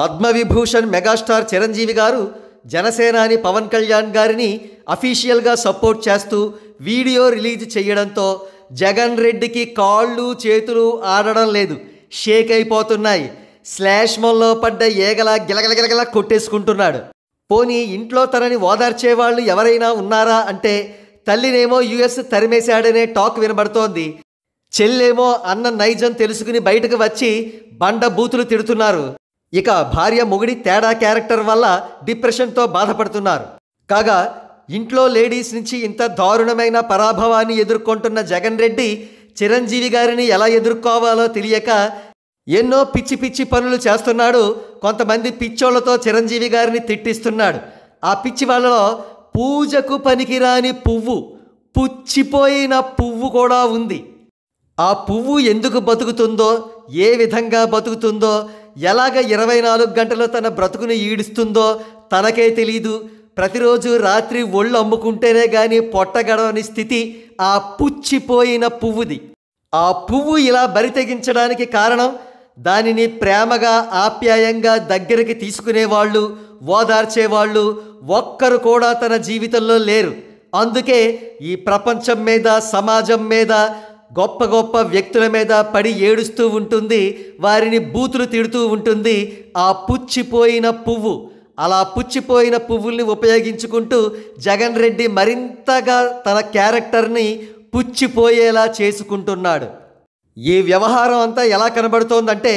Padma Vibhushan megastar Chiranjeevi గారు జనసేనాని పవన్ కళ్యాణ్ గారిని అఫీషియల్గా సపోర్ట్ చేస్తూ వీడియో రిలీజ్ చేయడంతో జగన్ రెడ్డికి కాళ్ళు చేతులు ఆడడం లేదు, షేక్ అయిపోతున్నాయి. స్లాష్ మొల్లో పడ్డ ఏగలా గిలగలగిలగలా కొట్టేసుకుంటున్నాడు. పోనీ ఇంట్లో తనని ఓదార్చేవాళ్ళు ఎవరైనా ఉన్నారా అంటే తల్లినేమో యుఎస్ తరిమేశాడనే టాక్ వినబడుతోంది. చెల్లేమో అన్న నైజం తెలుసుకుని బయటకు వచ్చి బండ బూతులు తిడుతున్నారు. ఇక భార్య మొగుడి తేడా క్యారెక్టర్ వల్ల డిప్రెషన్తో బాధపడుతున్నారు. కాగా ఇంట్లో లేడీస్ నుంచి ఇంత దారుణమైన పరాభవాన్ని ఎదుర్కొంటున్న జగన్ రెడ్డి చిరంజీవి గారిని ఎలా ఎదుర్కోవాలో తెలియక ఎన్నో పిచ్చి పిచ్చి పనులు చేస్తున్నాడు. కొంతమంది పిచ్చోళ్లతో చిరంజీవి గారిని తిట్టిస్తున్నాడు. ఆ పిచ్చి వాళ్ళలో పూజకు పనికిరాని పువ్వు, పుచ్చిపోయిన పువ్వు కూడా ఉంది. ఆ పువ్వు ఎందుకు బతుకుతుందో, ఏ విధంగా బతుకుతుందో, ఎలాగ 24 గంటలు తన బ్రతుకుని ఈడుస్తుందో తనకే తెలీదు. ప్రతిరోజు రాత్రి ఒళ్ళు అమ్ముకుంటేనే కానీ పొట్టగడవని స్థితి ఆ పుచ్చిపోయిన పువ్వుది. ఆ పువ్వు ఇలా బరి తెగించడానికి కారణం దానిని ప్రేమగా ఆప్యాయంగా దగ్గరికి తీసుకునేవాళ్ళు, ఓదార్చేవాళ్ళు ఒక్కరు కూడా తన జీవితంలో లేరు. అందుకే ఈ ప్రపంచం మీద, సమాజం మీద, గొప్ప గొప్ప వ్యక్తుల మీద పడి ఏడుస్తూ ఉంటుంది, వారిని బూతులు తిడుతూ ఉంటుంది ఆ పుచ్చిపోయిన పువ్వు. అలా పుచ్చిపోయిన పువ్వుల్ని ఉపయోగించుకుంటూ జగన్ రెడ్డి మరింతగా తన క్యారెక్టర్ని పుచ్చిపోయేలా చేసుకుంటున్నాడు. ఈ వ్యవహారం అంతా ఎలా కనబడుతోందంటే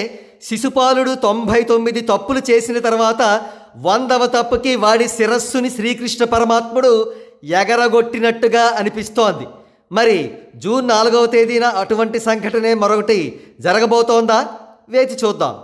శిశుపాలుడు 99 తప్పులు చేసిన తర్వాత 100వ తప్పుకి వాడి శిరస్సుని శ్రీకృష్ణ పరమాత్ముడు ఎగరగొట్టినట్టుగా అనిపిస్తోంది. మరి జూన్ 4వ తేదీన అటువంటి సంఘటనే మరొకటి జరగబోతోందా? వేచి చూద్దాం.